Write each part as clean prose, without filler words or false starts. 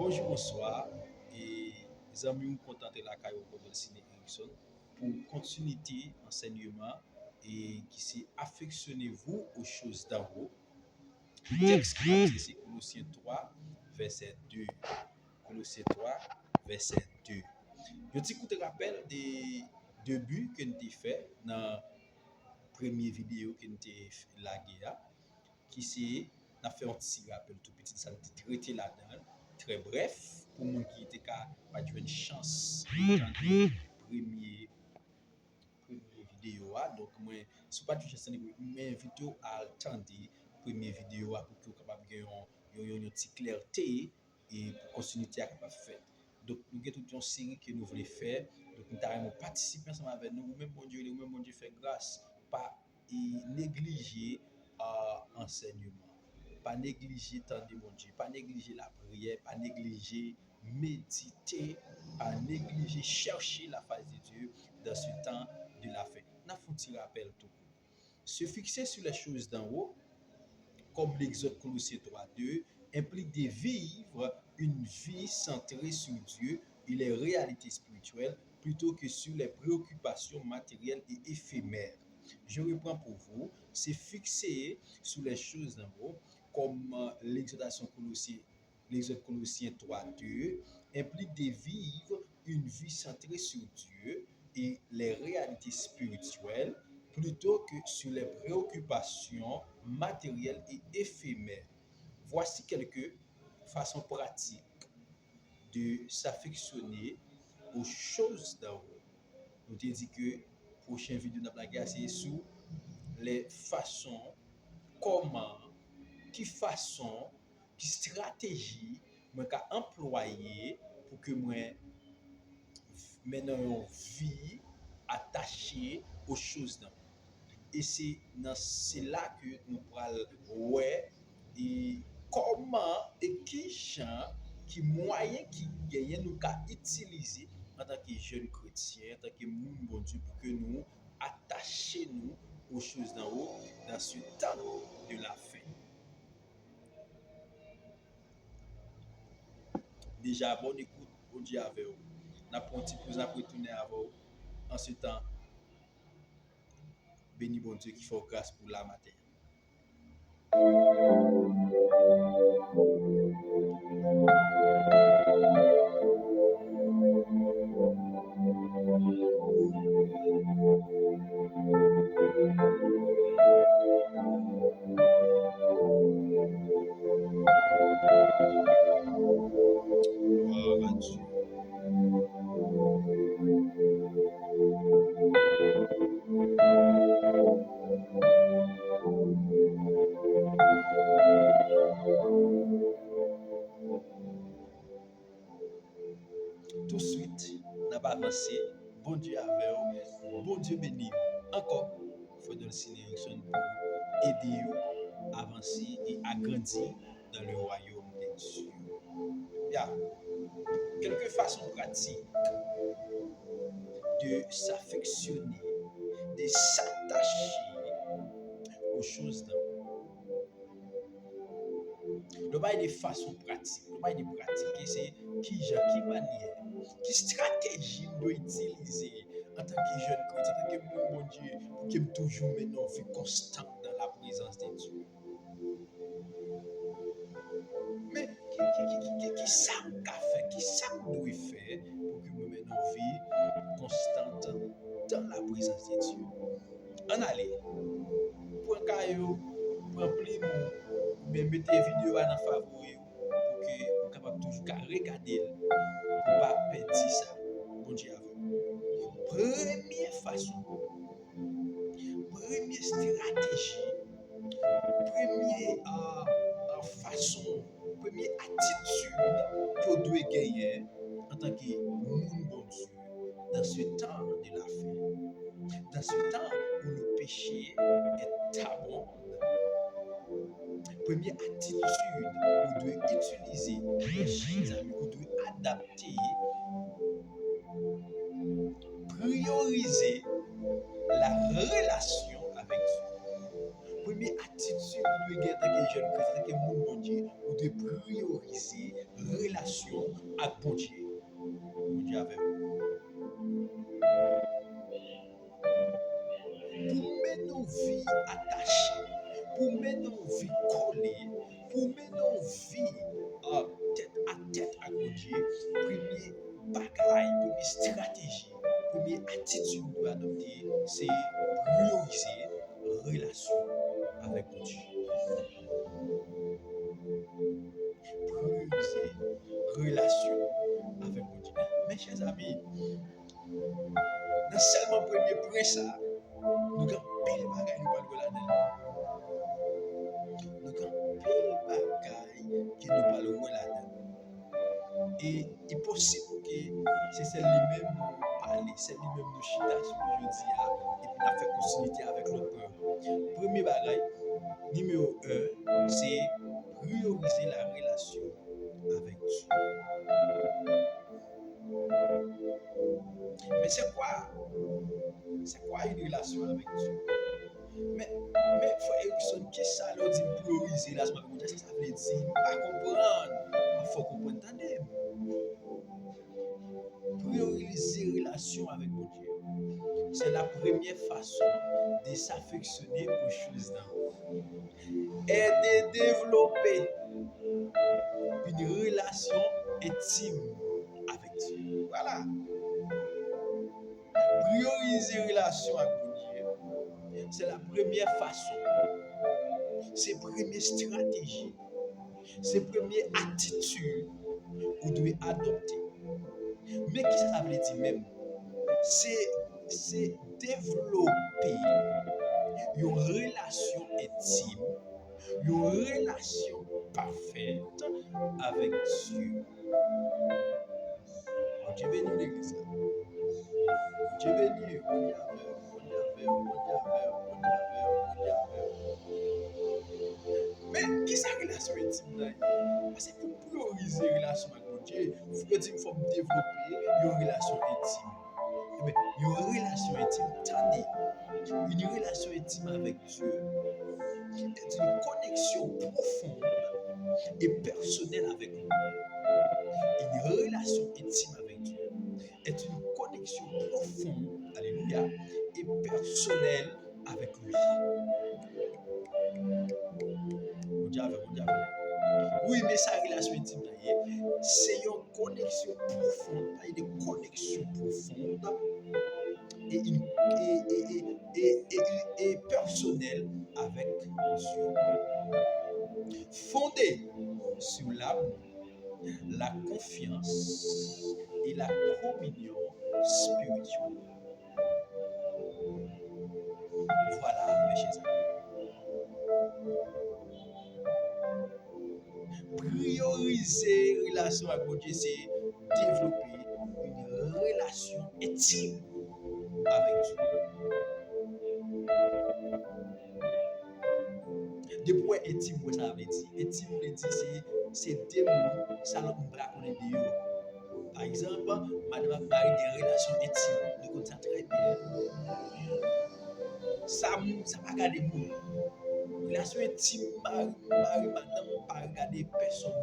Bonjour, bonsoir. Et les amis, nous contenter la caillou pour le ciné Erickson pour continuité enseignement et qui s'est affectionnez-vous aux choses d'en haut. Le texte qui m'a dit, c'est Colossiens 3, verset 2. Colossiens 3, verset 2. Je te rappelle des débuts que nous avons fait dans la première vidéo que nous avons lagué, qui c'est, n'a fait un petit rappel tout petit, ça nous traité là-dedans, très bref, pour les gens qui n'ont pas eu une chance d'entendre première vidéo. Donc, moi, si pas de chance, je m'invite à attendre la première vidéo pour que vous puissiez avoir une petite clarté et pour continuer à faire. Donc, nous avons toute une série que nous voulons faire. Donc, nous avons participé ensemble avec nous. Même bon Dieu fait grâce. Pas négliger l'enseignement. Pas négliger tant de mon Dieu. Pas négliger la prière. Pas négliger méditer. Pas négliger chercher la face de Dieu dans ce temps de la fin. N'a faut un rappel tout. Se fixer sur les choses d'en haut, comme l'Exode Colossiens 3:2, implique de vivre une vie centrée sur Dieu et les réalités spirituelles plutôt que sur les préoccupations matérielles et éphémères. Je reprends pour vous, c'est fixer sur les choses d'en haut, comme l'Exode Colossiens 3:2, implique de vivre une vie centrée sur Dieu et les réalités spirituelles plutôt que sur les préoccupations matérielles et éphémères. Voici quelques façons pratiques de s'affectionner aux choses d'en haut. Nous te dit que prochaine vidéo n'a pas c'est sur les façons, comment, qui façon, qui stratégie moi ka employer pour que moi maintenant une vie attachée aux choses d'en haut. Et c'est là que nous parlons ouais et comment et qui gens qui moyen qui gagne nous qu'à utiliser en tant que jeunes chrétiens, en tant que monde bon Dieu pour que nous attachions nous aux choses d'en haut dans ce temps de la fin. Déjà bonne écoute, bon Dieu avec vous. N'a pas un petit peu après tourner avec vous en ce temps. Béni bon Dieu qui fait grâce pour la matin. Gloire à Dieu. Tout de suite, n'a pas avancé. Bon Dieu avec vous. Bon Dieu béni. Encore, il faut donner une direction pour aider vous à avancer et à grandir dans le royaume de Dieu. Bien, quelques façons pratiques de s'affectionner, de s'attacher aux choses d'en haut. Le bail des façons pratiques, le bail des pratiques, c'est qui manière, qui stratégie on doit utiliser en tant que jeune chrétien, en tant que mon Dieu, pour qu'il me toujours maintenant vie constante dans la présence de Dieu. Mais qui ça qu'a fait, qui ça doit faire pour que nous maintenant vie constante dans la présence de Dieu. En aller, pour un caillou, pour un pli ou bien mettez vidéo dans favori pour que vous capable toujours regarder pour pas perdre ça. Bon Dieu avant. Première façon, première stratégie, première façon, première attitude que vous devez gagner en tant que monde bon Dieu dans ce temps de la fin, dans ce temps où le péché est abondant. Première attitude, vous devez utiliser, mes amis, vous devez adapter, prioriser la relation avec Dieu. Première attitude, vous devez gagner en tant que jeune chrétien, en tant que monde bon Dieu, vous devez prioriser la relation relation avec bon Dieu. Bon Dieu avec vous. Pour mener nos vies attachées, pour mener nos vies collées, pour mener nos vies tête à tête avec mon Dieu, premier bagaille, première stratégie, première attitude que nous devons adopter, c'est prioriser relation avec mon Dieu. Prioriser relation avec mon Dieu. Mes chers amis, dans seulement premier point ça, nous avons pile bagaille nous parlons là-dedans. Nous avons pile bagaille qui nous parlons là-dedans. Et il est possible que c'est celle-là-même nous parler, celle-là-même nous chita sur le jeudi et puis nous fait continuité avec l'autre point. Premier bagaille, numéro 1, c'est prioriser la relation avec Dieu. Mais c'est quoi une relation avec Dieu? Mais frère Erickson, qu'est-ce que ça veut dire prioriser la relation avec Dieu? Ça veut dire pas comprendre. Il faut comprendre. Attendez. Prioriser relation avec mon Dieu, c'est la première façon de s'affectionner aux choses d'en haut et de développer une relation intime avec Dieu. Voilà. Prioriser relation avec mon Dieu, c'est la première façon, c'est la première stratégie, c'est la première attitude que vous devez adopter. Mais qu'est-ce que ça veut dire même? C'est développer une relation intime, une relation parfaite avec Dieu. Dieu béni l'église. Dieu béni. Mais qui est la relation intime? Parce que pour prioriser la relation avec mon Dieu, il faut développer une relation intime. Mais une relation intime, attendez, une relation intime avec Dieu est une connexion profonde et personnelle avec lui. Une relation intime avec Dieu est une connexion profonde, alléluia, et personnelle avec lui. Oui, mais sa relation intime, c'est une connexion profonde, une connexion profonde et personnelle avec Dieu. Fondée sur l'amour, la confiance et la communion spirituelle. Voilà, mes chers amis. Prioriser la relation avec Dieu, c'est développer une relation intime avec Dieu. De point intime, ça veut dire. Intime, c'est des mots, ça n'a pas de eux. Par exemple, madame Marie a des relations intimes. Nous connaissons très bien. Ça n'a pas de mots. Relation intime, Marie, madame, pas regarder personne,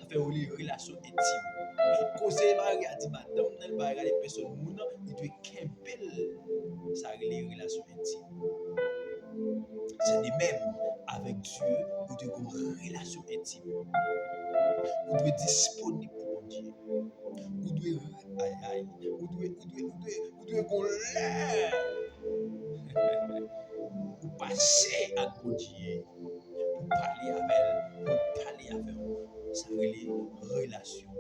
ça fait une relation intime. Cause Marie a dit, madame, elle va regarder personne, il doit qu'embellir sa relation intime. C'est de même avec Dieu, vous devez avoir une relation intime. Vous devez être disponible pour Dieu. Vous devez l'air. Vous passez à Dieu. Pour parler avec elle, ça veut dire relation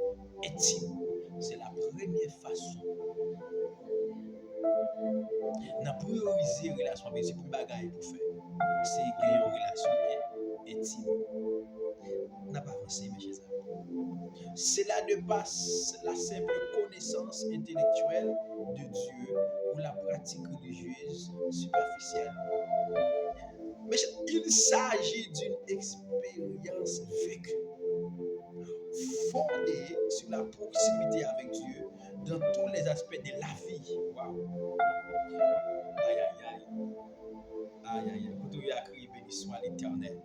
intime. C'est la première façon. N'a prioriser relation avec Dieu pour bagaille pour faire. C'est gagner une relation intime. N'a pas avancé, mes chers amis. Cela dépasse la simple connaissance intellectuelle de Dieu ou la pratique religieuse superficielle. Mais il s'agit d'une expérience vécue, fondée sur la proximité avec Dieu dans tous les aspects de la vie. Wow. Aïe, aïe, aïe. Aïe, aïe, aïe. Quand tu as crié, béni soit l'Éternel.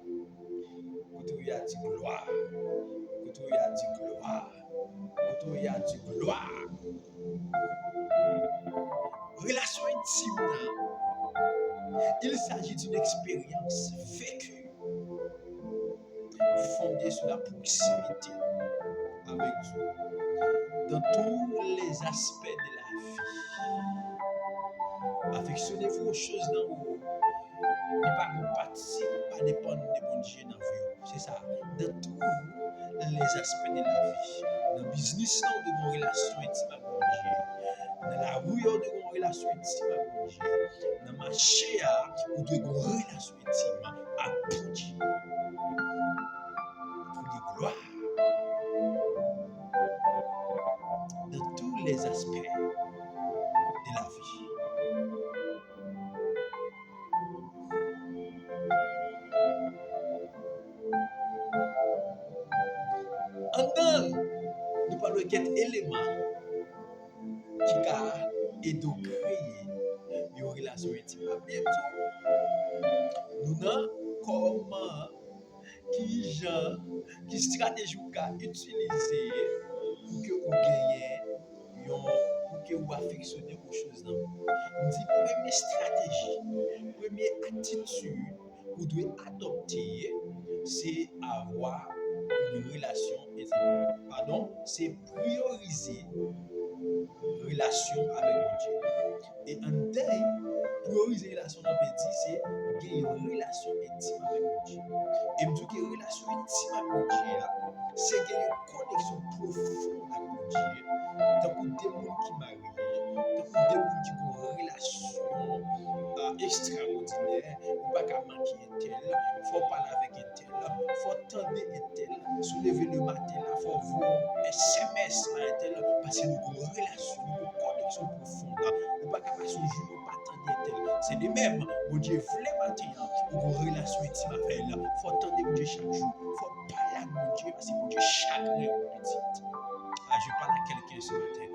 Quand tu as dit gloire. Quand tu as dit gloire. Koto y a du gloire. Relation intime, il s'agit d'une expérience vécue, fondée sur la proximité avec Dieu, dans tous les aspects de la vie. Affectionnez-vous aux choses d'en haut. Ne pas vous participer, pas dépendre de bon Dieu dans la vie. C'est ça. Dans tous les aspects de la vie. Dans le business, nous devons une relation intime avec bon Dieu. Dans la rue, nous devons une relation intime avec bon Dieu. Dans le marché, nous devons une relation intime avec bon Dieu. Pour dire gloire. Dans tous les aspects de la vie. En tant nous parlons de quel élément qui a aidé à créer une relation intime avec Dieu. Nous avons comment, qui genre, qui stratégie vous pouvez utiliser pour que vous gagnez, pour que vous affectionnez aux choses dans vous. Nous dit première stratégie, première attitude que vous devez adopter, c'est avoir une relation intime. Pardon, c'est prioriser relation avec mon Dieu. Et un deuil, prioriser relation avec Dieu, c'est gagner une relation intime avec mon Dieu. Et me dire que relation intime avec mon Dieu, c'est gagner une connexion profonde avec mon Dieu. Tant que des gens qui marient, tant que des gens qui ont une relation extraordinaire, ou pas qu'à manquer un tel, il faut parler avec un tel, il faut tendre un tel, soulever le matin, il faut voir SMS à un tel, parce que nous avons une relation, une connexion profonde, ou pas qu'à passer un jour, ou pas tendre un tel. C'est de même, mon Dieu, voulait matin, ou une relation intime avec elle, il faut tendre mon Dieu chaque jour, il faut parler avec mon Dieu, parce que mon Dieu, chaque jour, petit. Je parle à quelqu'un ce matin.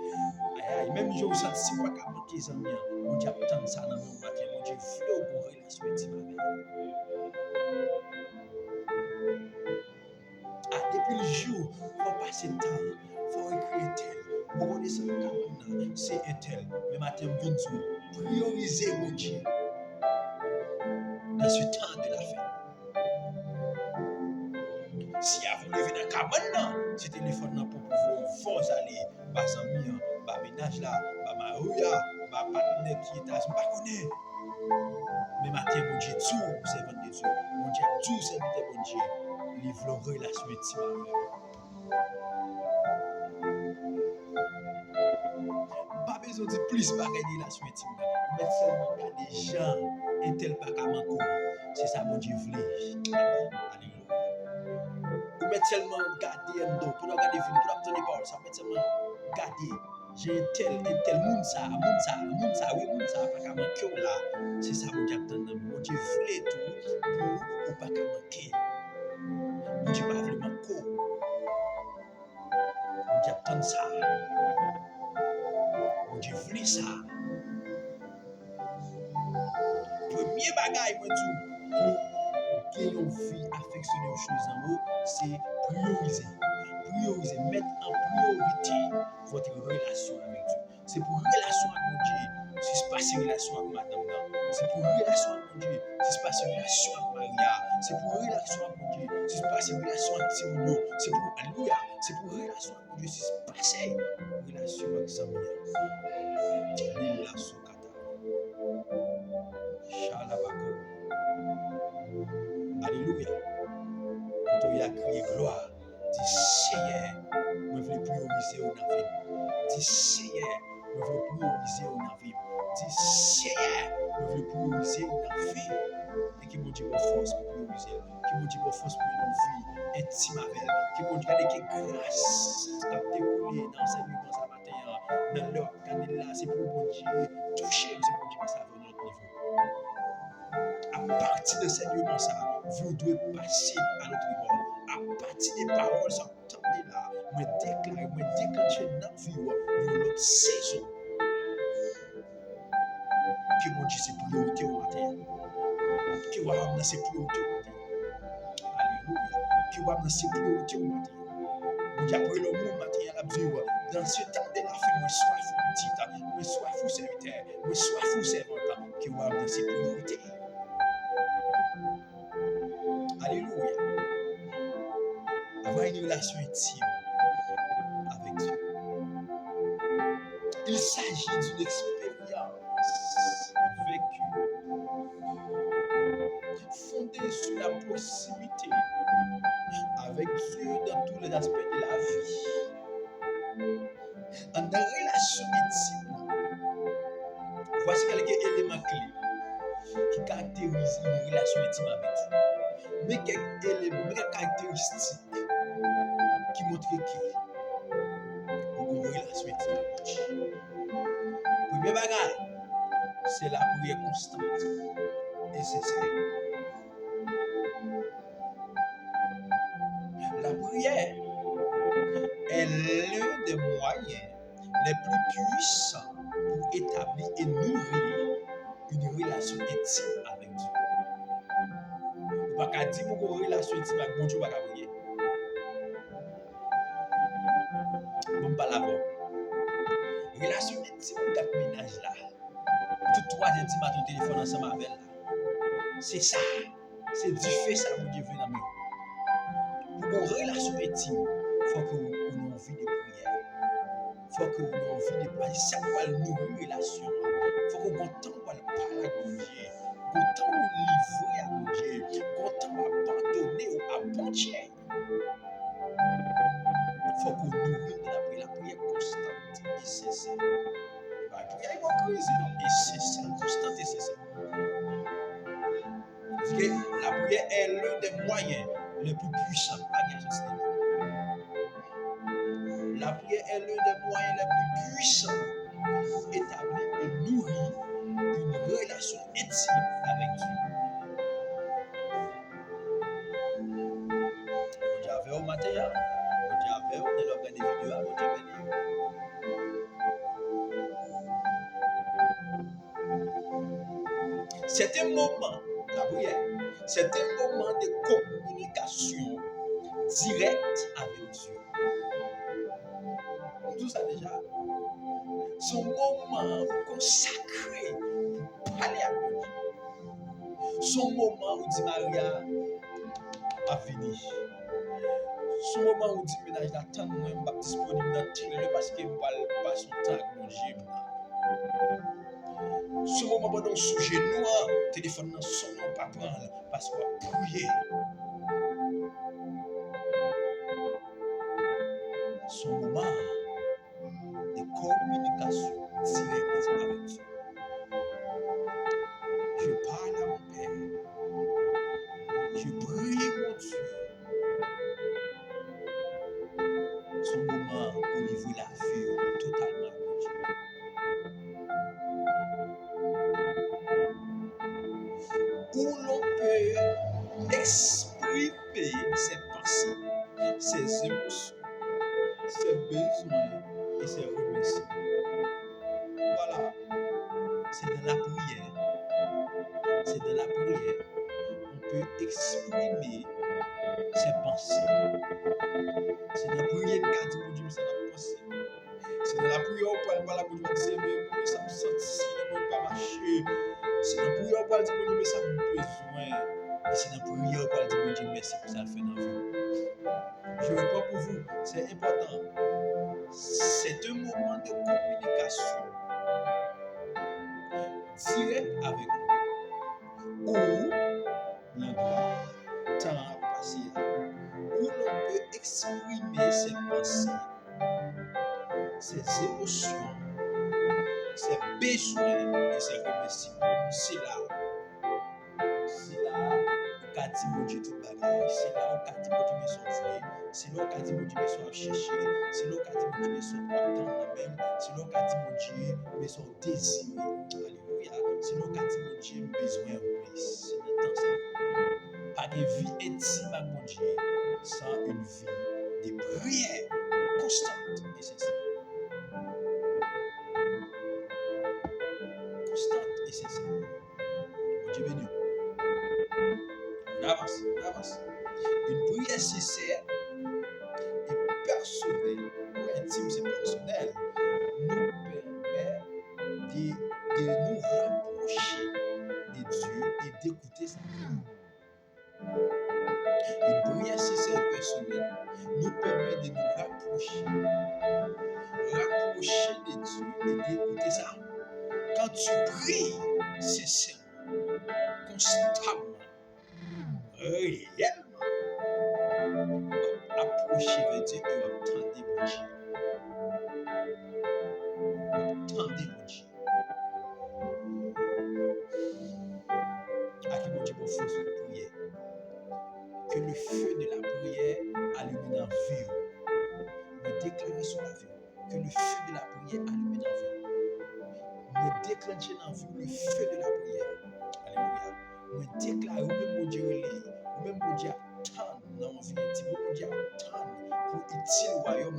Même je vous sens si pas qu'à manquer les amis, mon Dieu attend ça dans mon matin, mon Dieu voulait une relation intime avec elle. Depuis le jour, il faut passer le temps, il faut écrire tel. Vous connaissez le cas maintenant, c'est un tel. Mais matin, vous venez prioriser mon Dieu dans ce temps de la fête. Si vous levez dans le cas maintenant, ce téléphone pour pouvoir aller, bas amis, bas ménage là, bas marouya, bas partenaire qui est à ce pas connaît. Mais matin, mon Dieu, tout servant de Dieu, mon Dieu, tout serviteur de Dieu, livre une relation intime avec lui. Pas besoin de plus de relation intime. Mais seulement qu'il y a des gens, et tel pas qu'à manquer. C'est ça, mon Dieu, voulait. Alléluia. Ou mettre seulement garder un dos, pour regarder film, pour obtenir parole, ça mettre seulement garder. J'ai tel, moun ça, oui, moun ça, pas qu'à manquer là. C'est ça, mon Dieu, attend. Mon Dieu, voulait tout pour pas qu'à manquer. Mon Dieu, pas vraiment manquer. Mon Dieu, attend ça. Mon Dieu, voulait ça. Premier bagage, moi, tout, pour gagner une vie affectionnée aux choses en haut, c'est prioriser. Prioriser, mettre en priorité votre relation avec Dieu. C'est pour relation avec mon Dieu, si c'est pas une relation avec madame. C'est pour relation avec mon Dieu, si c'est pas une relation avec Maria. C'est pour relation avec mon Dieu, si c'est pas une relation avec Timono. C'est pour Alléluia. C'est pour relation avec mon Dieu, si c'est pas une relation avec Samia. Lila Sokata. Shalabako. Alléluia. Quand on y a crié gloire, dis Seigneur, je veux prioriser au navire. Dis Seigneur, je veux prioriser au navire. Dis Seigneur, je veux prioriser au navire. Et qui m'ont dit pour force pour prioriser. Qui m'ont dit pour force pour une vie intime avec elle. Qui m'ont dit que grâce qui a découlé dans l'enseignement ce matin. Dans leur canal là, c'est pour mon Dieu toucher. C'est pour mon Dieu passer à notre niveau. À partir de l'enseignement ça, vous devez passer à notre niveau. À partir des paroles, ça entendez là, me déclare, me déclencher dans la vie, une autre saison. Que mon Dieu, c'est priorité au matin. Que vous avez ses priorités au matin. Alléluia. Que vous avez ses priorités au matin. Mon Après le monde matin à la dire, dans ce temps de la fin, moi soif ou petite, moi soif ou serviteur, moi soif ou servante, qui va dans ses priorités. Alléluia. Avoir une relation intime avec Dieu. Il s'agit d'une expérience vécue, fondée sur la proximité avec Dieu dans tous les aspects de la vie. En une relation intime, voici quelques éléments clés qui caractérisent une relation intime avec Dieu. Mais quelques éléments, mais quelques caractéristiques qui montrent qu'il y a une relation intime avec Dieu. Premier bagage, c'est la prière constante et sincère. La prière est l'un des moyens les plus puissants pour établir et nourrir une relation intime avec Dieu. Vous ne pouvez pas dire que vous avez une relation intime avec mon Dieu, vous ne pouvez pas prier. Vous ne pouvez pas l'avoir. Relation intime avec le ménage là. Tout trois intime à ton téléphone ensemble avec là. C'est ça. C'est du fait ça que Dieu veut dans nous. Pour une relation intime, il faut que vous ayez envie de prière. Il faut que vous ayez envie de prier. Ça va nourrir une relation. Il faut que vous ayez temps pour parler à Dieu. Vous ayez temps pour livrer à Dieu. Vous ayez temps pour abandonner à bon Dieu. Il faut que vous nourrissez la prière constante et sincère. La prière est pas crise, non? Et sincère, constante et sincère. Parce que la prière est l'un des moyens les plus puissants à gagner ce système. La prière est l'un des moyens les plus puissants pour établir et nourrir une relation intime avec Dieu. On avait au matin, on avait dans l'organe des vidéos, on avait c'est un moment, la prière, c'est un moment de communication directe avec Dieu. Tout ça déjà, c'est un moment consacré pour parler à Dieu. C'est un moment où dit Maria a fini. C'est un moment où dit ménage d'attendre, moi, je ne suis pas disponible dans le parce que je ne parle pas son temps avec mon Dieu. Ce moment pendant sous genou, téléphone dans son nom pas prendre parce qu'on va prier. Son moment de communication directe avec Dieu. Je parle à mon Père. Je prie mon Dieu. Son moment où il veut la vie totalement avec Dieu. Où l'on peut exprimer ses pensées, ses émotions, ses besoins et ses remerciements. Voilà, c'est dans la prière. C'est dans la prière qu'on peut exprimer ses pensées. C'est dans la prière qu'a dit mon Dieu, ça n'a pas pensé. C'est dans la prière où on parle à mon Dieu, mais ça me sent si, je ne peux pas marcher. C'est dans la prière où on dit mon Dieu, mais ça me besoin. Et c'est dans la prière où on dit mon Dieu, merci pour ça le fait dans la vie. Je réponds pour vous, c'est important. C'est un moment de communication direct avec lui. Où l'on doit temps passer, où l'on peut exprimer ses pensées, ses émotions, ses besoins et ses remerciements. C'est là où qu'a dit mon Dieu tout bagage. C'est là où qu'a dit mon Dieu mais son vrai. C'est là où qu'a dit mon Dieu mais son chercher. C'est là où qu'a dit mon Dieu mais son attendre même. C'est là où qu'a dit mon Dieu mais son désir. Alléluia. C'est là où qu'a dit mon Dieu besoin plus. C'est dans ça. Pas de vie intime avec mon Dieu sans une vie de prière constante et sincère. Constante et sincère. Mon Dieu béni. On avance. Une prière sincère est personnalisée intime, c'est personnel, nous permet de nous rapprocher de Dieu et d'écouter sa voix. Une prière sincère et personnelle nous permet de nous rapprocher de Dieu et d'écouter ça. Quand tu pries sincèrement, constamment, réellement, approcher vers Dieu et attendre mon Dieu. Attendez mon Dieu. À qui mon Dieu pour faire cette prière. Que le feu de la prière allume dans la vie. Me déclarer sur la vie. Que le feu de la prière allume dans la vie. Me déclencher dans la vie le feu de la prière. Alléluia. Me déclarer, ou même mon Dieu, ou même mon Dieu, attendre dans la vie intime. Ou mon Dieu, attendre pour utile au royaume. Ou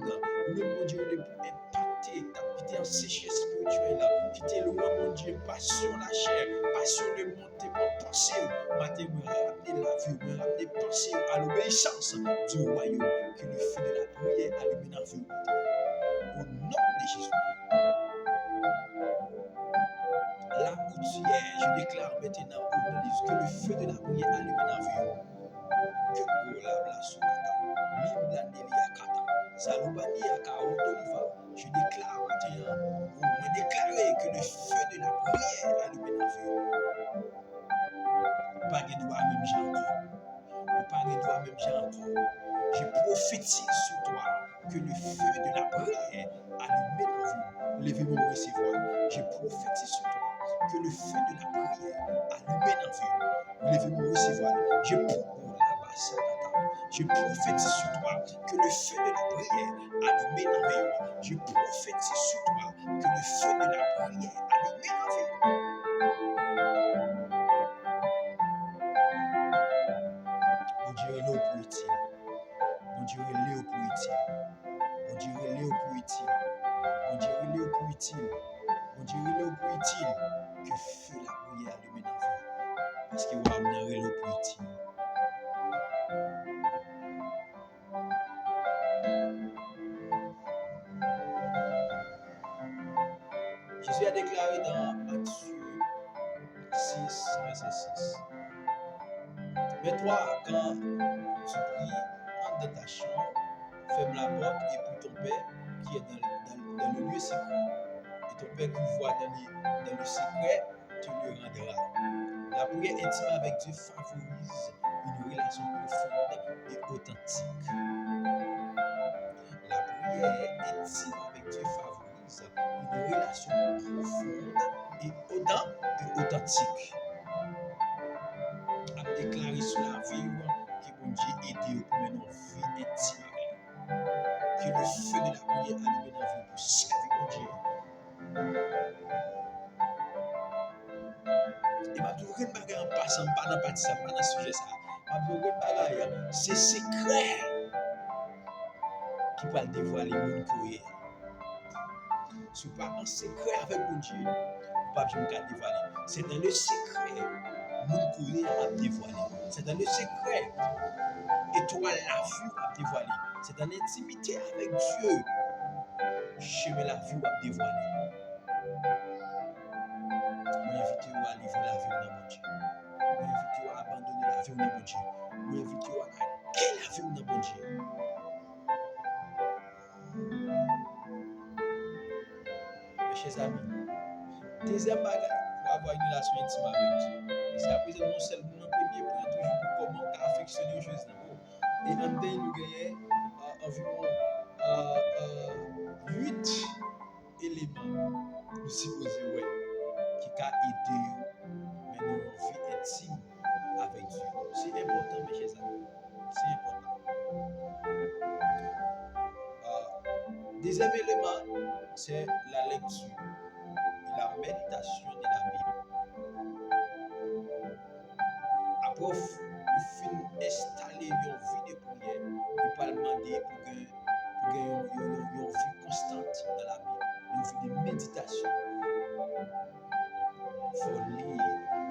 même mon Dieu, pour impacter, t'habiter en sécheresse spirituelle. Qui t'est loin, mon Dieu, passion la chair, passion le monde, tes pensées. Matin, me ramener la vie, me ramener penser à l'obéissance du royaume. Que le feu de la prière allume dans la vie. Au nom de Jésus. Là où tu es, je déclare maintenant au nom de Jésus que le feu de la prière allume dans la vie. Que Olabla Sukata, Limbla Neliakata, Zalubani Akaotoliva, je déclare maintenant, vous me déclarez que le feu de la prière allume dans la vie. Pas de doigt même j'ai encore. Pas de doigt même j'ai encore. Je prophétise sur toi que le feu de la prière allume dans la vie. Levez-moi recevoir. Je prophétise sur toi que le feu de la prière allume dans la vie. Levez-moi recevoir. Je prophétise sur toi que le feu de la prière allume dans la vie. Je prophétise sur toi que le feu de la prière allume dans la vie. Mon Dieu est là pour utile. Mon Dieu est là pour utile. Mon Dieu est là pour utile. Mon Dieu est là pour utile. Mon Dieu est là pour utile. Que feu la prière allume dans la vie. Parce que vous amenez là pour utile. Jésus a déclaré dans Matthieu 6, verset 6. Mais toi, quand tu pries, entre dans ta chambre, ferme la porte et prie ton Père qui est dans le lieu secret. Et ton Père qui voit dans le secret te le rendra. La prière intime avec Dieu favorise une relation profonde et authentique. La prière intime avec Dieu favorise une relation profonde et authentique. À déclarer sur la vie que mon Dieu aide pour mener une vie intime avec lui. Que le feu de la prière allume dans la vie pour servir mon Dieu. Et ma toujours une bagarre en passant, pas dans partie ça, pas dans sujet ça. Ma toujours une bagarre, c'est secret qui va le dévoiler mon courrier. Si vous pas en secret avec mon Dieu, pas je me dévoiler. C'est dans le secret mon courrier a dévoilé. C'est dans le secret étoile la vue a dévoilé. C'est dans l'intimité avec Dieu chemin la vue a dévoilé. M'invite à livrer la vie dans mon Dieu. M'invite à abandonner la vie dans mon Dieu. M'invite à quitter la vie dans mon Dieu. Mes chers amis, deuxième bagage pour avoir une relation intime avec Dieu. Et c'est à présent non seulement le premier point toujours pour comment affectionner aux choses d'abord. Et en deux, nous gagnons environ 8 éléments, nous supposons, qui ont aidé mais nous une vie intime avec Dieu. C'est important, mes chers amis. C'est important. Deuxième élément, c'est la lecture et la méditation de la Bible. Après, vous finissez installer une vie de prière, il peut demander pour gagner une vie constante dans la Bible, une vie de méditation. Il faut lire,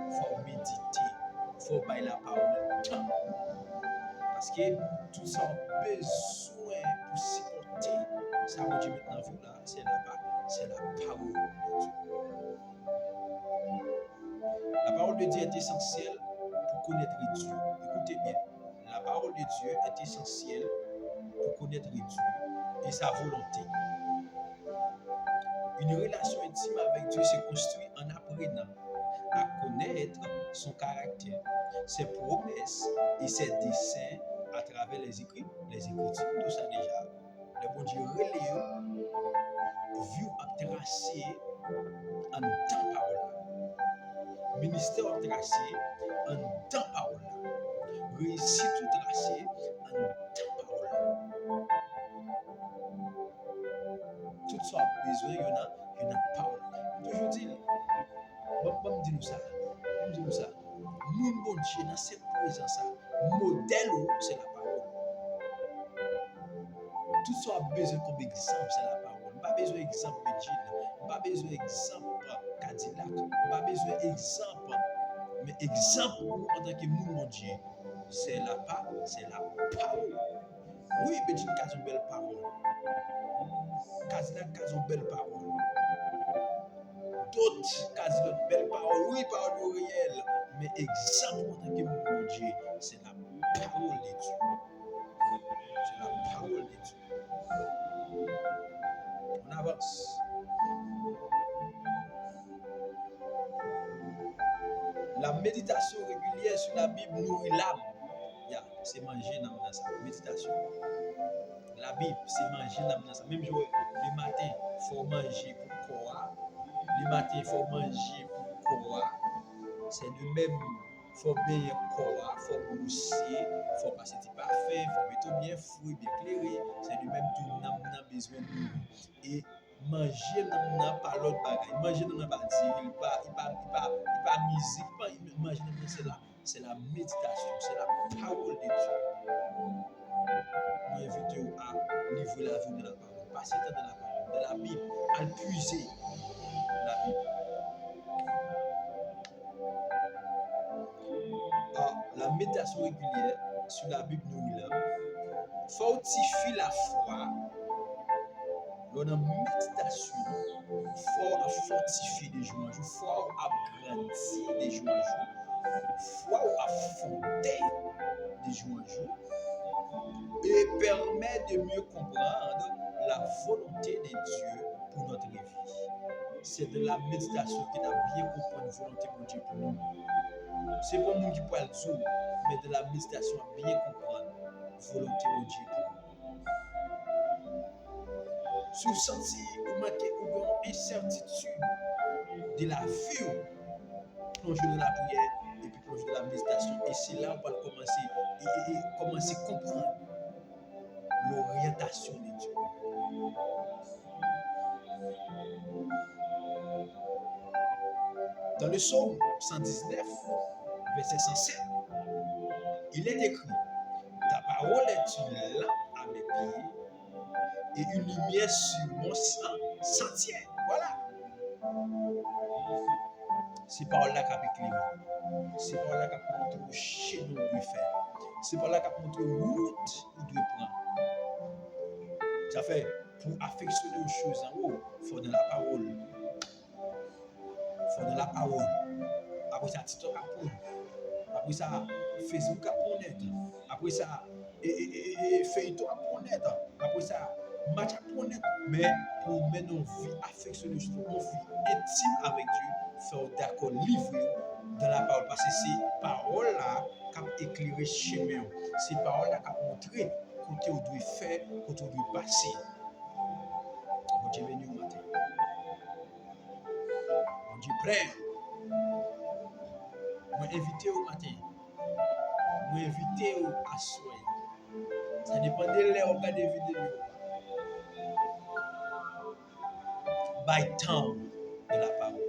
il faut méditer, il faut bailler la parole temps. Parce que tout ça a besoin pour supporter Ça vous dit maintenant, vous là, c'est la parole de Dieu. La parole de Dieu est essentielle pour connaître Dieu. Écoutez bien, la parole de Dieu est essentielle pour connaître Dieu et sa volonté. Une relation intime avec Dieu se construit en apprenant à connaître son caractère, ses promesses et ses desseins à travers les Écritures. Tout ça déjà. Le bon Dieu relève, vu à tracer en temps parole. Ministère à tracer en temps parole. Réussite tout tracé en temps parole. Tout ça a besoin, il y en a parole. Toujours dire, bon, dis-nous ça. Dis-nous ça. Mon bon Dieu, dans cette présence, modèle, c'est la parole. Tout ça a besoin comme exemple, c'est la parole. Pas besoin d'exemple de Jean, pas besoin d'exemple Cadillac, pas besoin d'exemple, mais exemple en tant que mon Dieu, c'est la parole. Oui, mais Jean a une belle parole. Cadillac a une belle parole. D'autres ont une belle parole. Oui, parole réelle, mais exemple en tant que mon Dieu, c'est la parole de Dieu. C'est la parole de Dieu. On avance. La méditation régulière sur la Bible nourrit l'âme. C'est manger dans ça. Méditation. La Bible, c'est manger dans ça. Même le matin, il faut manger pour quoi. Le matin, il faut manger pour quoi. C'est le même. Il faut bien quoi. Il faut brosser. Il faut passer du parfum. Il faut mettre bien fruit, bien éclairé. C'est le même tout. Nous avons besoin de. Et manger dans pas l'autre bagaille. Manger dans pas dire. Il pas musique. Manger dans c'est la méditation. C'est la parole de Dieu. Nous invitons à livrer la vie de la parole. Passer dans la parole, de la Bible, à puiser la Bible. La méditation régulière sur la Bible nous fortifie la foi. Lors de la méditation, foi à fortifier des jours en jour, foi à grandir des jours en jour, foi à fonder des jours en jour, et permet de mieux comprendre la volonté de Dieu pour notre vie. C'est de la méditation qui a bien compris la volonté de Dieu pour nous. C'est pas nous qui peut le dire, mais de la méditation à bien comprendre la volonté de Dieu pour nous. Si vous sentez ou manquez ou une incertitude de la vie, plongez dans la prière et puis plongez dans la méditation. Et c'est là qu'on va commencer à comprendre l'orientation de Dieu. Dans le psaume 119, verset 107, il est écrit: ta parole est une lampe à mes pieds et une lumière sur mon sentier. Voilà. C'est par là qu'a éclairé. C'est par là qu'a montré le chemin où il faire. C'est par là qu'a montré la route où il prendre. Ça fait, pour affectionner aux choses en haut, il faut de la parole. Il faut de la parole. Après ça, TikTok à prendre. Après ça, Facebook à prendre. Après ça, Facebook à prendre. Après ça, match à prendre. Mais pour mener une vie affectionnée, une vie intime avec Dieu, faire d'accord, livrer dans la parole. Parce que c'est parole là qui a éclairé le chemin. C'est parole là qui a montré côté où doit faire, côté où doit passer. Bon Dieu venu au matin. Bon Dieu prêt. Moi invité au matin. Moi invité à soir. Ça dépend de l'heure où on regarde des vidéos. By temps de la parole.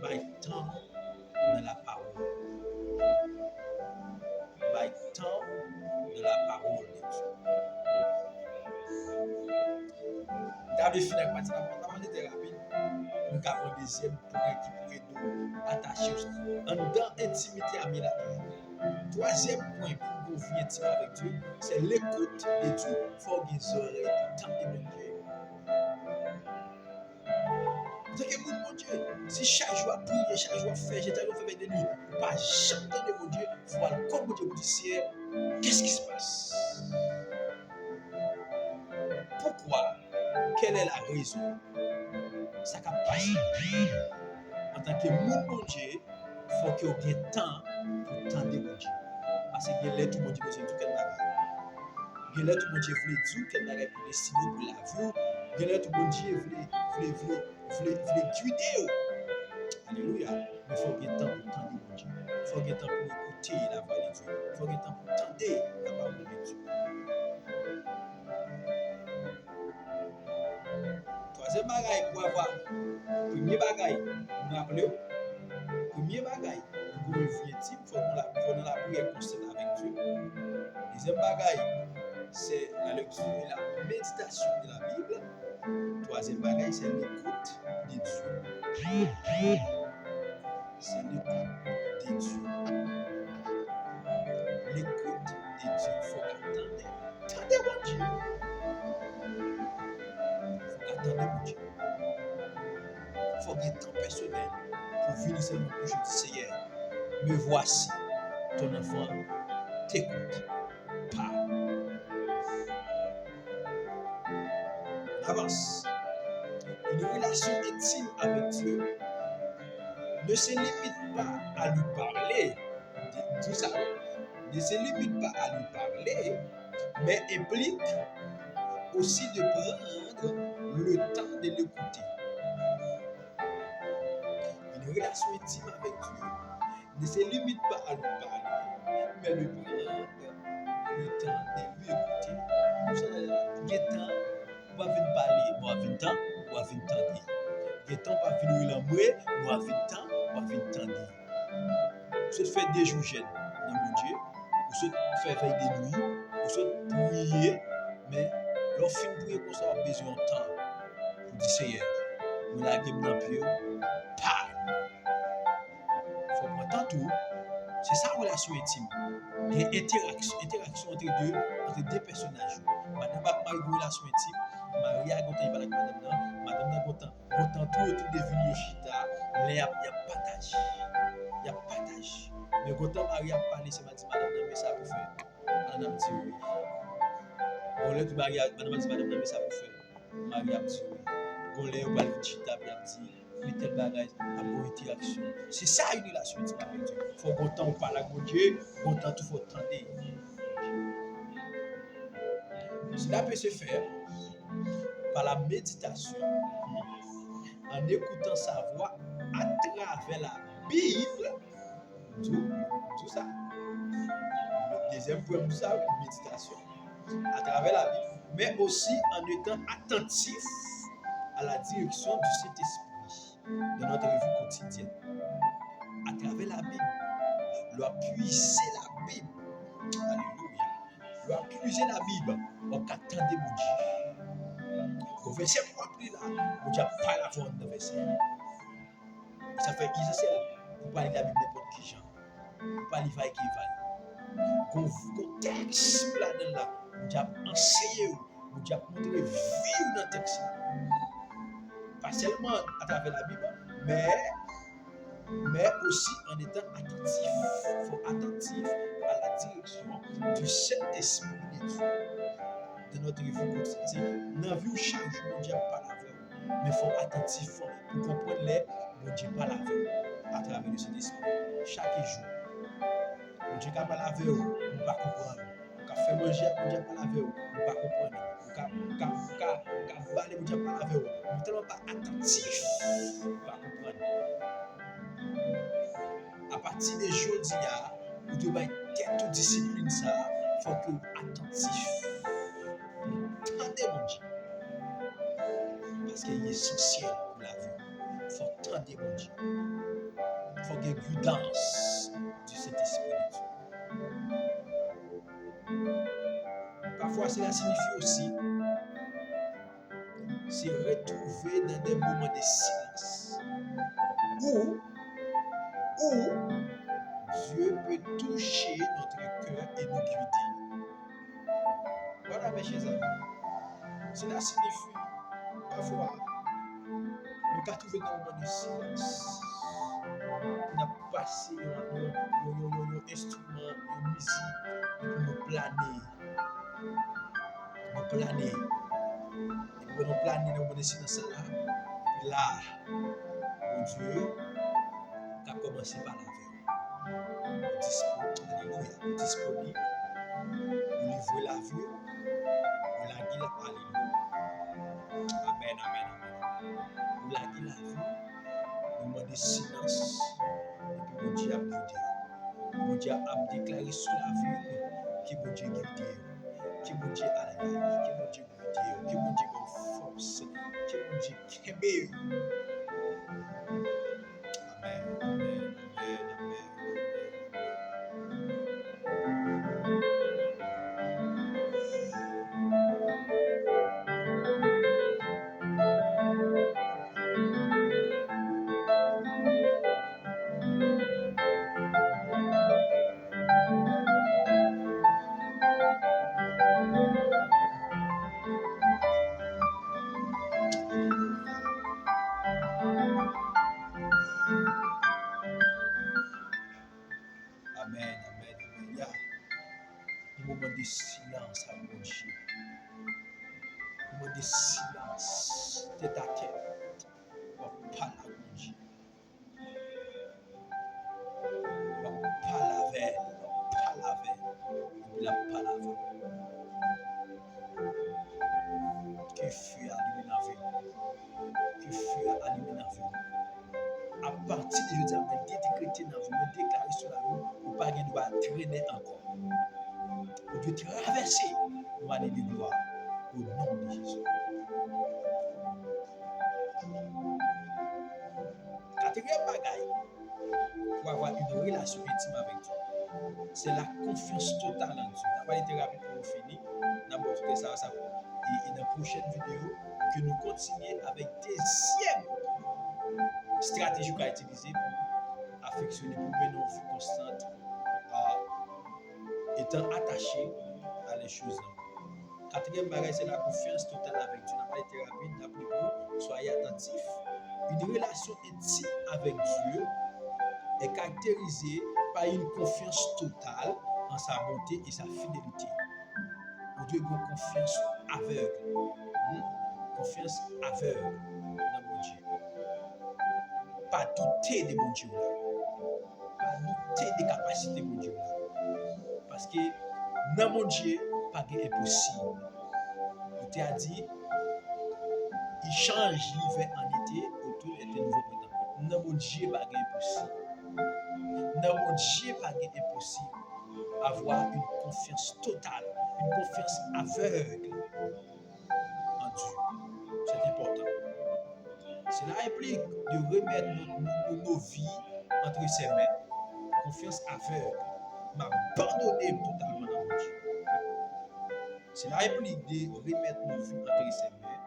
By temps de la parole. By temps de la parole de Dieu. D'abord, finir avec partie de la thérapie. Nous avons un deuxième point qui pourrait nous attacher en dans intimité à la troisième point, pour vie intime avec Dieu, c'est l'écoute de Dieu. Il faut avoir des oreilles pour tenter mon Dieu. Vous avez mon Dieu. Si chaque jour à prier, chaque jour à faire, j'ai tellement fait de nuit, pas jamais entendre mon Dieu, il faut aller comme mon Dieu vous dit, qu'est-ce qui se passe? Pourquoi? Quelle est la raison? Ça qui passe. En tant que mon Dieu, il faut qu'il y ait du temps pour tendre mon Dieu. Parce que il y a tout mon Dieu besoin de tout quel bagage. Il y a tout mon Dieu veut dire quel bagage pour destiner pour la vie. Il y a tout mon Dieu veut guider. Alléluia. Mais il faut qu'il y ait temps pour tendre mon Dieu. Il faut qu'il y ait temps pour écouter la voix de Dieu. Il faut qu'il y ait temps pour tendre la parole de Dieu. Troisième bagaille pour avoir. Premier bagaille, vous rappelez? Premier bagaille, pour une vie intime, il faut qu'on la prière constante avec Dieu. Deuxième bagaille, c'est la lecture et la méditation de la Bible. Troisième bagaille, c'est l'écoute de Dieu. C'est l'écoute de Dieu. L'écoute de Dieu. Il faut attendre. Attendez mon Dieu. Il faut attendre mon Dieu. Il faut qu'il y ait temps personnel pour venir seulement pour je dis Seigneur, me voici, ton enfant t'écoute. Parle. On avance. Une relation intime avec Dieu ne se limite pas à lui parler de tout ça, ne se limite pas à lui parler, mais implique aussi de prendre le temps de l'écouter. Une relation intime avec Dieu ne se limite pas à lui parler, mais de prendre le temps de lui écouter. Il y a temps pour venir parler, pour venir temps, pour venir entendre. Il y a temps pour venir l'embrouiller, pour venir temps, pour venir entendre. Vous faites des jours jeunes dans mon Dieu, vous faites veille des nuits, vous prier, mais lorsque vous priez comme ça, vous avez besoin de temps pour dire Seigneur, vous l'avez dans le pied, parle. Il faut prendre temps tout. C'est ça la relation intime. Il y a interaction entre deux personnages. Madame a une relation intime, Marie a content avec madame, madame a content tout autour de vignes chita, il y a partage. Il y a partage. Mais quand Marie a parlé, c'est madame, mais ça pour faire. Madame dit oui. Quand l'autre Marie a dit madame, mais ça pour faire. Marie a dit oui. Quand l'autre va le chita, il a dit mais tel bagage a bonne interaction. C'est ça une relation intime avec Dieu. Il faut qu'on parle avec Dieu, qu'on tout faut tendre. Cela peut se faire par la méditation, en écoutant sa voix à travers la Bible. Tout ça. Le deuxième point pour ça, une méditation à travers la Bible, mais aussi en étant attentif à la direction du Saint-Esprit dans notre vie quotidienne. À travers la Bible, doit puiser la Bible. Alléluia. Doit puiser la Bible. On attendait mon Dieu. Au verset 3 plus là, on dit pas la vente dans le verset. Ça fait essentiel pour parler de la Bible n'importe qui genre. Pour parler vaille qui vaille. Contexte là-dedans là, on dit enseigner, on dit montrer vie dans le texte. Pas seulement à travers la Bible, mais aussi en étant attentif. Il faut attentif à la direction du Saint-Esprit de Dieu. De notre vie quotidienne. Dans la vie où chaque jour, on ne dit pas la veille. Mais il faut attentif pour comprendre les, on ne dit pas la veille à travers le Saint-Esprit. Chaque jour. On ne dit pas la veille, on ne peut pas comprendre. On fait manger, on ne dit pas la veille, on ne peut pas comprendre. On baler, on ne dit pas la veille. On ne tellement pas attentif pour ne pas comprendre. À partir des jours d'hier, vous devez être toute discipline ça, il faut que vous attentif. Tendez mon Dieu. Parce qu'il est essentiel pour la vie. Il faut tendre mon Dieu. Il faut qu'il y ait guidance de cet esprit de Dieu. Parfois, cela signifie aussi se retrouver dans des moments de silence. Ou Dieu peut toucher notre cœur et nous guider. Voilà, mes chers amis. Cela signifie, parfois, nous avons trouvé dans un moment de silence. Nous avons passé un instrument, une musique, pour nous planer. Nous planer. Et pour nous planer dans un moment de silence là, et là, mon Dieu, a commencé par la vie. Alléluia. Disponible. Nous livrons la vie. Nous la guide. Alléluia. Amen, amen, amen. Nous la guide la vie. Nous demandons silence. Et puis mon Dieu a guidé. Mon Dieu a déclaré sur la vie qui mon Dieu guide. Qui mon Dieu a la vie. Qui mon Dieu guide. Qui mon Dieu a force. Qui mon Dieu kebe. Amen, amen, amen, amen. Amen, amen, amen. Il y a un moment de silence à mon Dieu. Un moment de silence, tête à tête. On parle à mon Dieu. On parle avec elle. On parle avec elle. Et puis la parle avec elle. Que fut allumé dans la vie. Que fut allumé dans la vie. À partir de aujourd'hui, on décréter dans la vie, on déclarer sur la vie, on ne doit pas traîner encore. On doit traverser nos années de gloire au nom de Jésus. Quatrième bagaille pour avoir une relation intime avec Dieu, c'est la confiance totale en Dieu. On va pas été rapide pour finir. On a montré ça et dans la prochaine vidéo que nous continuons avec deuxième stratégie qu'on a utilisée pour affectionner, pour mener une vie constante, étant attaché à les choses. Quatrième bagage, c'est la confiance totale avec Dieu. On n'a pas été rapide, on a pris pour soyez attentifs. Une relation intime avec Dieu est caractérisée par une confiance totale en sa bonté et sa fidélité. On doit avoir une confiance aveugle. Confiance aveugle dans mon Dieu. Pas douter de mon Dieu. Pas douter des capacités de mon Dieu. Parce que dans mon Dieu, pas d'impossible. On t'a dit, il change l'hiver en été, autour est un nouveau printemps. Dans mon Dieu, pas d'impossible. Dans mon Dieu, pas d'impossible. Avoir une confiance totale, une confiance aveugle en Dieu. C'est important. Cela implique de remettre nos vies entre ses mains, confiance aveugle, m'abandonner totalement dans mon Dieu. Cela implique de remettre nos vies entre ses mains,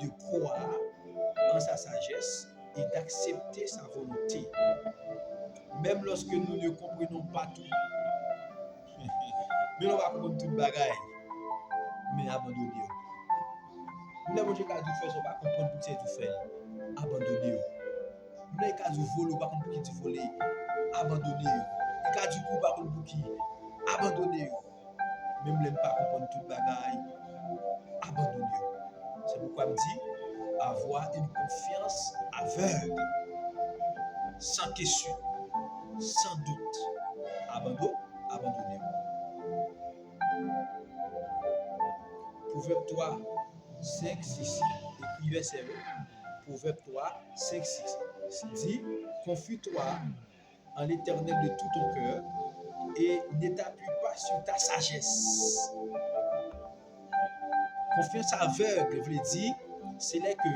de croire en sa sagesse et d'accepter sa volonté. Même lorsque nous ne comprenons pas tout, nous ne pouvons pas comprendre tout le bagaille, mais abandonner. Nous ne pouvons pas faire ça, pas comprendre pour que c'est tout fait. Abandonner. Nous ne pouvons pas voler, pas comprendre pour qui tu voler. Abandonner. Nous ne pouvons pas comprendre pour qui. Abandonner. Même ne pas comprendre tout le bagaille. Abandonner. C'est pourquoi je dis avoir une confiance aveugle, sans question, sans doute. Abandonner. Proverbe 3, 5, 6. Écrit verset 1. Proverbe 3, 5, 6. Dit, confie-toi en l'Éternel de tout ton cœur et ne t'appuie pas sur ta sagesse. Confiance aveugle veut dire, c'est là que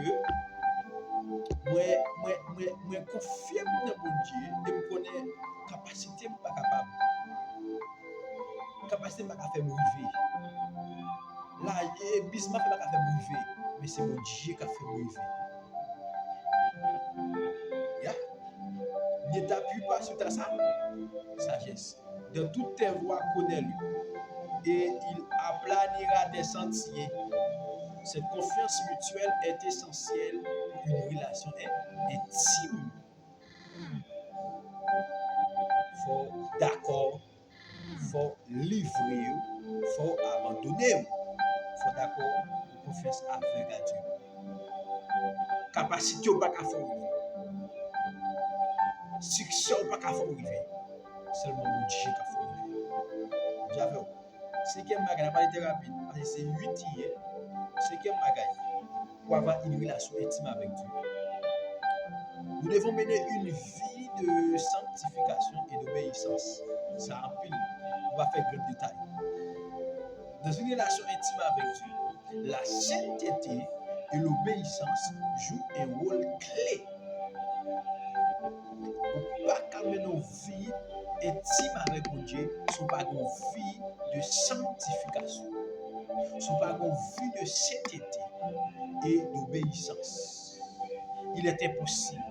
moi confirme dans mon Dieu et me connais capacité pas capable. Capacité pas faire m'arriver. Là, Bismarck pas faire m'arriver, mais c'est mon Dieu qui a fait m'arriver. Yeah. Ne t'appuie pas sur ta sagesse. De toutes tes voies, connais-le. Et il aplanira tes sentiers. Cette confiance mutuelle est essentielle pour une relation intime. Il faut d'accord, il faut livrer, il faut abandonner. Il faut d'accord pour confiance aveugle à Dieu. Capacité ou pas qu'à faire arriver. Succès ou pas qu'à faire arriver. Seulement mon Dieu qu'à faire arriver. J'avais. Cinquième magasin, n'a pas été rapide, parce que c'est 8 hier. Cinquième magasin, pour avoir une relation intime avec Dieu. Nous devons mener une vie de sanctification et d'obéissance. Ça empile. On va faire grand détail. Dans une relation intime avec Dieu, la sainteté et l'obéissance jouent un rôle clé. Ou pas qu'à mener une vie intime avec Dieu, ce n'est pas une vie de sanctification. Ce n'est pas une vie de sainteté et d'obéissance. Il est impossible.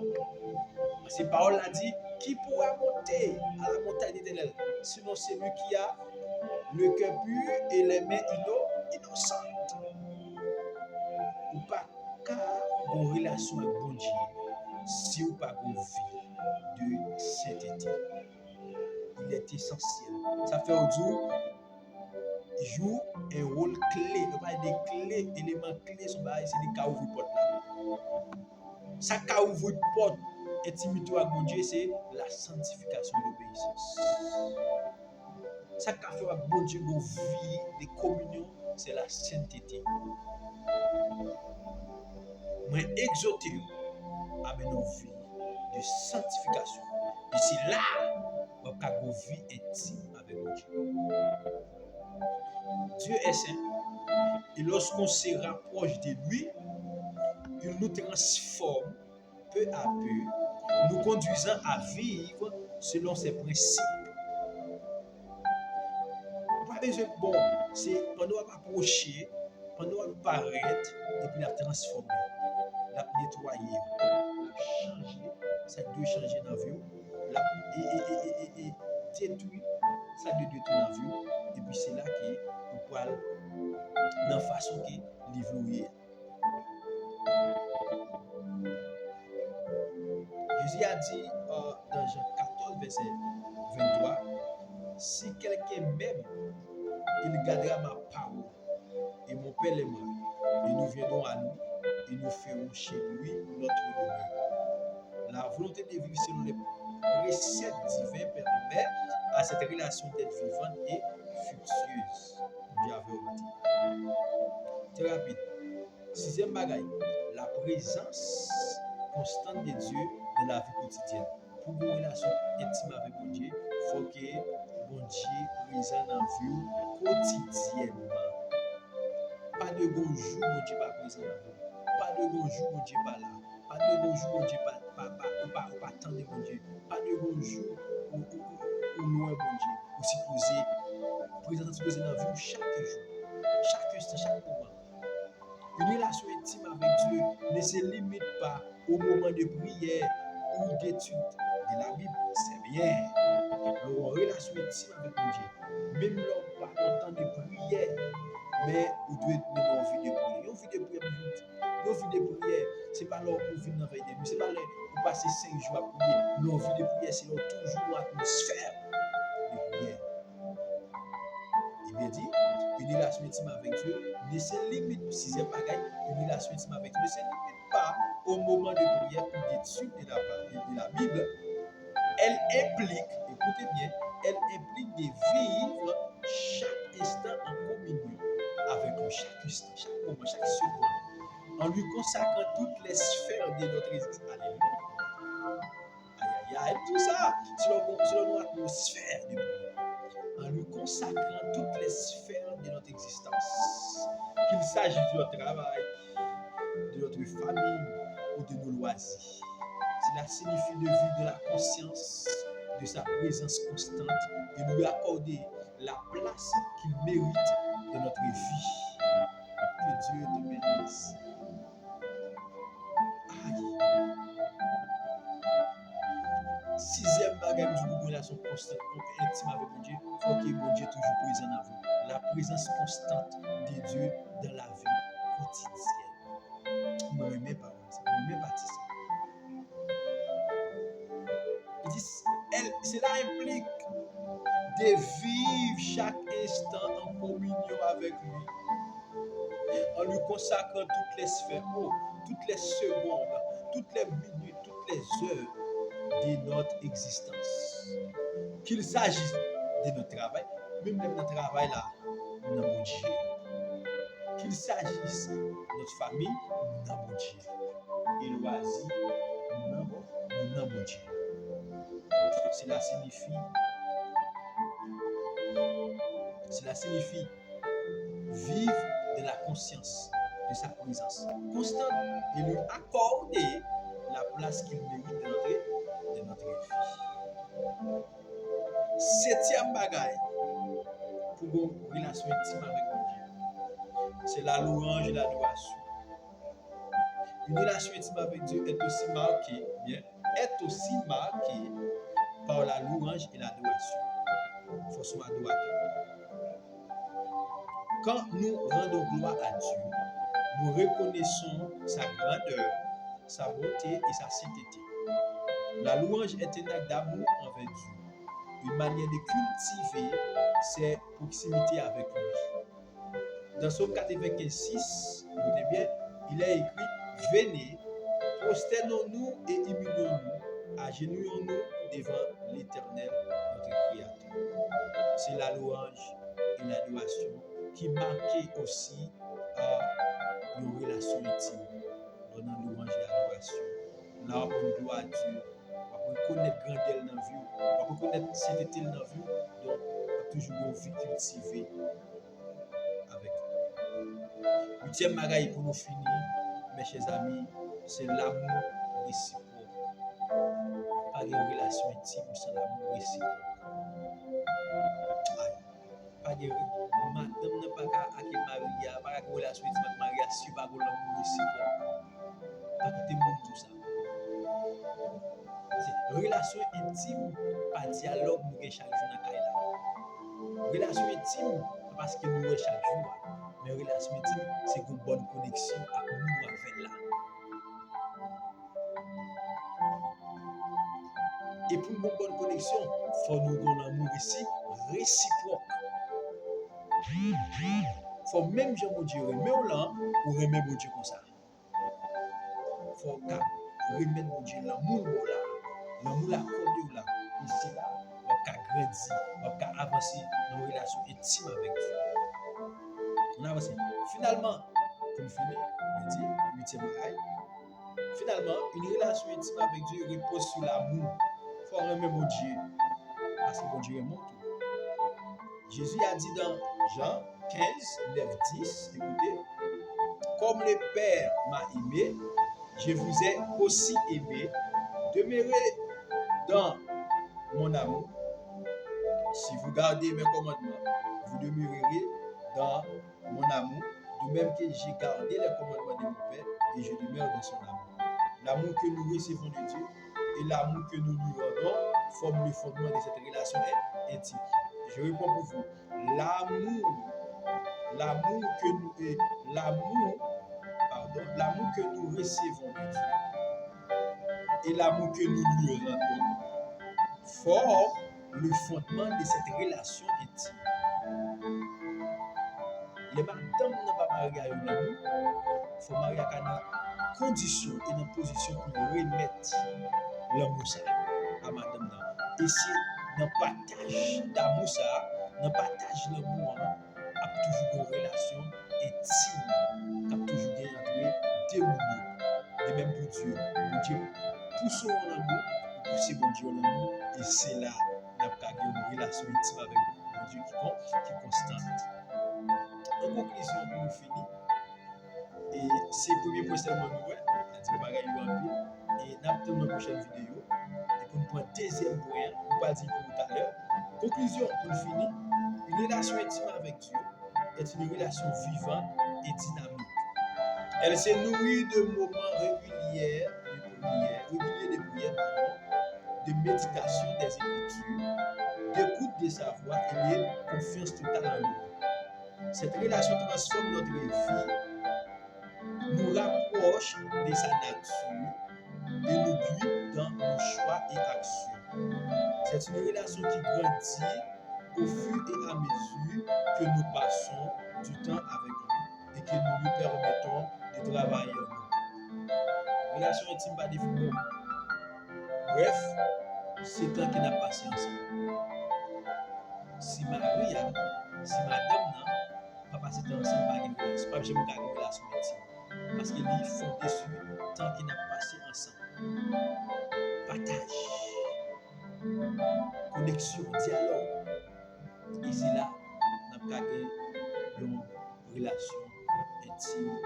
Ces paroles l'a dit, qui pourra monter à la montagne éternelle, sinon celui qui a le cœur pur et les mains innocentes. Ou pas qu'à une relation avec bon Dieu, si ou pas une vie de sainteté. Il est essentiel. Ça fait aujourd'hui joue un rôle clé. On parle des clés, éléments clés, c'est des cas ouvrir porte là. Ça cas ouvrir porte intimité avec mon Dieu, c'est la sanctification et l'obéissance. Ça qu'a fait avec mon Dieu, mon vie de communion, c'est la sainteté. Moi, exhorter à une vie de sanctification. Et c'est là où on a une vie intime avec mon Dieu. Dieu est saint. Et lorsqu'on se rapproche de lui, il nous transforme peu à peu, nous conduisant à vivre selon ses principes. Pas besoin de bon, c'est pendant qu'on approcher, pendant qu'on paraître, et puis la transformer, la nettoyer, la changer, ça doit changer dans la vie, et détruire, ça doit détruire dans la vie, et puis c'est là que nous pouvons, dans la façon que l'évoluer. Jésus a dit dans Jean 14, verset 23, si quelqu'un m'aime, il gardera ma parole, et mon Père l'aimera, et nous viendrons à lui, et nous ferons chez lui notre demeure. La volonté de vivre selon les préceptes divins permet à cette relation d'être vivante et fructueuse. Dieu avait dit. Très rapide. Sixième bagaille, la présence constante de Dieu dans la vie quotidienne. Pour une relation intime avec mon Dieu, il faut que mon Dieu présent dans la vie quotidiennement. Pas de bon jour, mon Dieu pas présent dans la vie. Pas de bon jour, mon Dieu pas là. Pas de bon jour, mon Dieu pas attendre mon Dieu. Pas de bon jour, ou loin, mon Dieu. Ou supposé, présent dans la vie chaque jour, chaque instant, chaque moment. Une relation intime avec Dieu ne se limite pas au moment de prière ou d'étude de la Bible. C'est bien. Une relation intime avec Dieu, même l'homme pas longtemps de prière, mais vous devez mener une vie de prière. Une vie de prière, une vie de prière, ce n'est pas là où vous venez dans la veille de nuit, ce n'est pas là où vous passez 5 jours à prier. Une vie de prière, c'est toujours une atmosphère de prière. Il bien dit, une relation intime avec Dieu ne se limite, sixième bagaille, une relation intime avec Dieu ne se limite pas au moment de prière ou d'étude de la Bible. Elle implique, écoutez bien, elle implique de vivre chaque instant en communion avec lui, chaque instant, chaque moment, chaque seconde, en lui consacrant toutes les sphères de notre existence. Alléluia. Aïe, aïe, aïe, tout ça, selon notre atmosphère de prière. En lui consacrant toutes les sphères de notre existence, qu'il s'agisse de notre travail, de notre famille ou de nos loisirs. Cela signifie de vivre de la conscience de sa présence constante et de lui accorder la place qu'il mérite dans notre vie. Que Dieu te bénisse. sixième bagage du une relation constante, intime avec mon Dieu, il faut que mon Dieu toujours présent dans vous. La présence constante de Dieu dans la vie quotidienne. Je ne me remets pas ça. Je ne me remets pas ça. Il dit, cela implique de vivre chaque instant en communion avec lui, en lui consacrant toutes les sphères, toutes les secondes, toutes les minutes, toutes les heures de notre existence. Qu'il s'agisse de notre travail, même notre travail là, nous avons mon Dieu. Qu'il s'agisse de notre famille, nous avons mon Dieu. Et loisir, nous avons mon Dieu. Cela signifie vivre de la conscience de sa présence constante et lui accorder la place qu'il mérite de notre vie. Septième bagaille pour une relation intime avec Dieu, c'est la louange et l'adoration. Une relation intime avec Dieu est aussi marquée par la louange et l'adoration. Il faut soit adorateur. Quand nous rendons gloire à Dieu, nous reconnaissons sa grandeur, sa beauté et sa sainteté. La louange est un acte d'amour envers Dieu, une manière de cultiver ses proximités avec lui. Dans Psaume 95:6, notez bien, il est écrit: venez, prosternons-nous et humilions-nous, agenouillons-nous devant l'Éternel, notre Créateur. C'est la louange et l'adoration qui marquait aussi une relation intime. Dans la louange et l'adoration, là on doit à Dieu, on va reconnaître grandeur dans la vie, on va reconnaître sainteté dans la vie, donc on va toujours une vie cultivée avec lui. Huitième bagaille pour nous finir, mes chers amis, c'est l'amour réciproque. Pas de relation intime sans l'amour réciproque. Pas de madame n'a pas qu'à Maria, pas de relation intime avec Maria si pas de l'amour réciproque. Pas quitter monde tout ça. Relation intime, pas dialogue nous chaque jour dans Kaila. Relation intime, parce que nous chaque jour. Mais relation intime, c'est une bonne connexion avec nous avec là. Et pour une bonne connexion, il faut nous donner l'amour ici réciproque. Il faut même je mon Dieu remettre là ou remettre mon Dieu comme ça. Il faut remettre mon Dieu l'amour là. L'amour là comme là. Ici là, on va grandir, on va avancer dans une relation intime avec Dieu. On avance. Finalement, pour finir, on dit, huitième bagaille. Finalement, une relation intime avec Dieu repose sur l'amour. Il faut remettre mon Dieu. Parce que mon Dieu est mon tout. Jésus a dit dans Jean 15, 9, 10, écoutez, comme le Père m'a aimé, je vous ai aussi aimé. Demeurez dans mon amour. Si vous gardez mes commandements, vous demeurerez dans mon amour, de même que j'ai gardé les commandements de mon Père et je demeure dans son amour. L'amour que nous recevons de Dieu et l'amour que nous lui rendons forment le fondement de cette relation intime. Je réponds pour vous. L'amour que nous recevons de Dieu et l'amour que nous lui rendons forment le fondement de cette relation intime. Les madames n'ont pas marié à l'amour, il faut marier à une condition et une position pour remettre l'amour à madame. Et c'est dans le partage d'amour, dans le partage de l'amour, a toujours une relation intime, qui a toujours gagné deux mots. De même pour Dieu. Dieu pousse en amour, pousse bon Dieu en amour, et c'est là qu'on a une relation intime avec mon Dieu qui est constante. En conclusion, pour nous finir, et c'est le premier point seulement nous, c'est le bagage et nous attendons dans la prochaine vidéo. Et pour nous prendre deuxième point, nous pas dire pour tout à l'heure. Conclusion, pour nous finir, une relation intime avec Dieu est une relation vivante et dynamique. Elle se nourrit de moments réguliers de prière, de méditation des Écritures, d'écoute de sa voix et de confiance totale en lui. Cette relation transforme notre vie, nous rapproche de sa nature et nous guide dans nos choix et actions. C'est une relation qui grandit au fur et à mesure que nous passons du temps avec lui et que nous nous permettons de travailler en nous. Relation intime pas définie. Bref, c'est temps qu'il a passé ensemble. Si Maria, si madame n'a pas passé temps ensemble, pas une relation, pas jamais une relation intime. Parce qu'il est fondé sur le temps qu'il a passé ensemble. Partage, connexion, dialogue. Et c'est là, nous avons une relation intime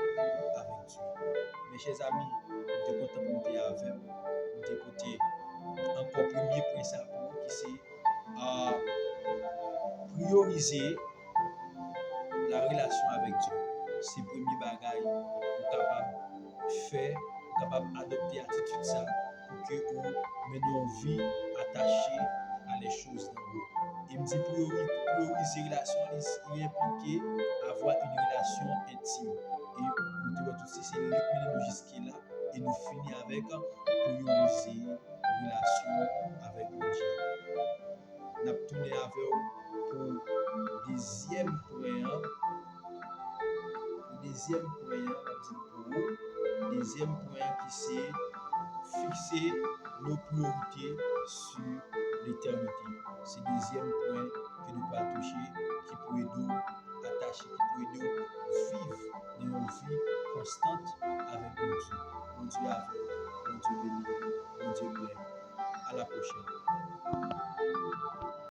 avec Dieu. Mes chers amis, je suis content de vous avec vous. Je suis encore premier principe qui c'est prioriser la relation avec Dieu. C'est le premier bagage pour capable faire, capable adopter attitude ça pour que vous menez une vie attachée à les choses d'en haut. Il me dit prioriser la relation, il implique avoir une relation intime. Et nous devons tous c'est nous jusqu'à là et nous finir avec prioriser la relation avec Dieu. Nous avons tourné avec vous pour deuxième point. Deuxième point qui c'est fixer nos priorités sur l'éternité. C'est le deuxième point